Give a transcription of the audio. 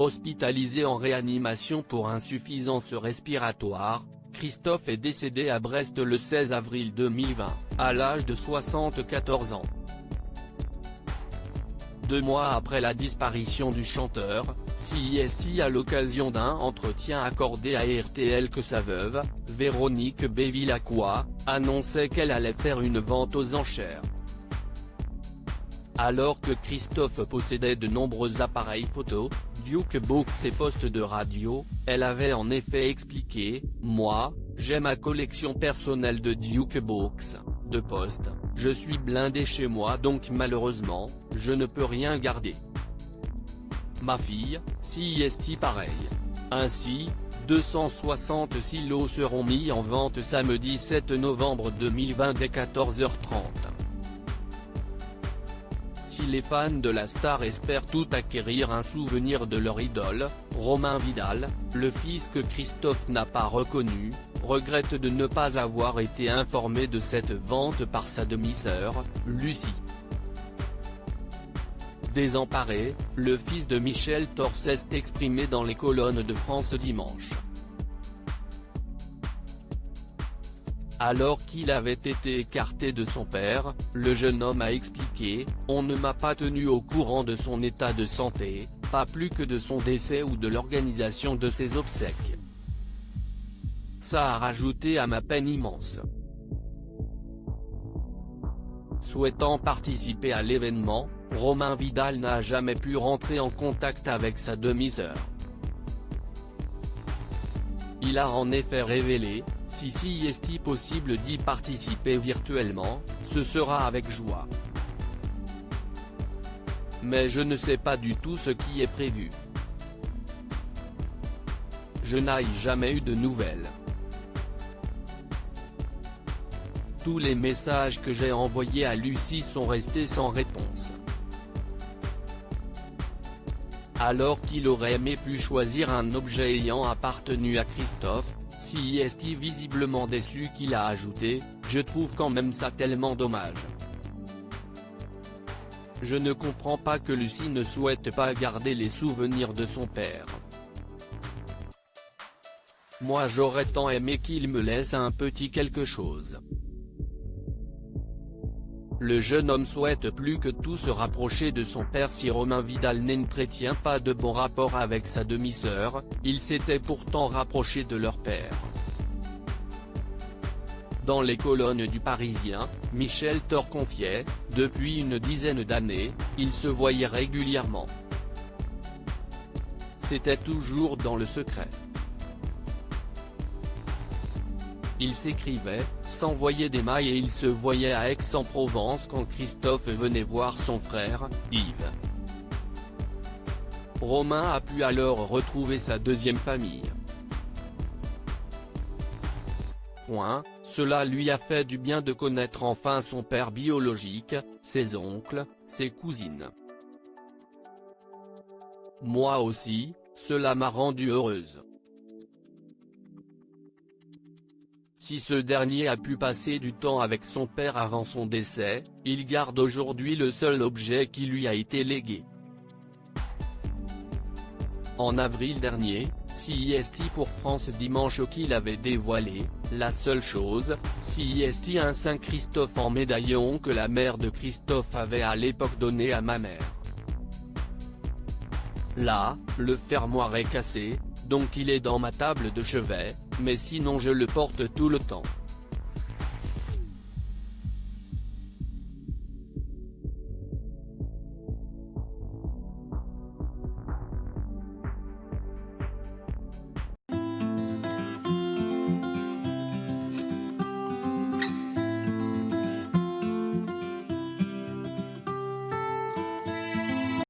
Hospitalisé en réanimation pour insuffisance respiratoire, Christophe est décédé à Brest le 16 avril 2020, à l'âge de 74 ans. 2 mois après la disparition du chanteur, CIST à l'occasion d'un entretien accordé à RTL que sa veuve, Véronique Bevilacqua, annonçait qu'elle allait faire une vente aux enchères. Alors que Christophe possédait de nombreux appareils photo, jukebox et postes de radio, elle avait en effet expliqué « Moi, j'ai ma collection personnelle de jukebox, de postes, je suis blindé chez moi donc malheureusement, je ne peux rien garder. Ma fille, CIST pareil. » Ainsi, 266 lots seront mis en vente samedi 7 novembre 2020 dès 14h30. Si les fans de la star espèrent tout acquérir un souvenir de leur idole, Romain Vidal, le fils que Christophe n'a pas reconnu, regrette de ne pas avoir été informé de cette vente par sa demi-sœur, Lucie. Désemparé, le fils de Michel Thor s'est exprimé dans les colonnes de France Dimanche. Alors qu'il avait été écarté de son père, le jeune homme a expliqué « On ne m'a pas tenu au courant de son état de santé, pas plus que de son décès ou de l'organisation de ses obsèques. Ça a rajouté à ma peine immense. » Souhaitant participer à l'événement, Romain Vidal n'a jamais pu rentrer en contact avec sa demi-sœur. Il a en effet révélé « Si est possible d'y participer virtuellement, ce sera avec joie. Mais je ne sais pas du tout ce qui est prévu. Je n'ai jamais eu de nouvelles. Tous les messages que j'ai envoyés à Lucie sont restés sans réponse. » Alors qu'il aurait aimé pu choisir un objet ayant appartenu à Christophe, CIST visiblement déçu qu'il a ajouté « Je trouve quand même ça tellement dommage. Je ne comprends pas que Lucie ne souhaite pas garder les souvenirs de son père. Moi j'aurais tant aimé qu'il me laisse un petit quelque chose. » Le jeune homme souhaite plus que tout se rapprocher de son père si Romain Vidal n'entretient pas de bon rapport avec sa demi-sœur, il s'était pourtant rapproché de leur père. Dans les colonnes du Parisien, Michel Thor confiait « Depuis une dizaine d'années, ils se voyaient régulièrement. C'était toujours dans le secret. Ils s'écrivaient, s'envoyaient des mails et ils se voyaient à Aix-en-Provence quand Christophe venait voir son frère, Yves. Romain a pu alors retrouver sa deuxième famille. Cela lui a fait du bien de connaître enfin son père biologique, ses oncles, ses cousines. Moi aussi, cela m'a rendue heureuse. Si ce dernier a pu passer du temps avec son père avant son décès, il garde aujourd'hui le seul objet qui lui a été légué. En avril dernier, CIST pour France Dimanche qu'il avait dévoilé, la seule chose, CIST un Saint-Christophe en médaillon que la mère de Christophe avait à l'époque donné à ma mère. Là, le fermoir est cassé, donc il est dans ma table de chevet, mais sinon je le porte tout le temps.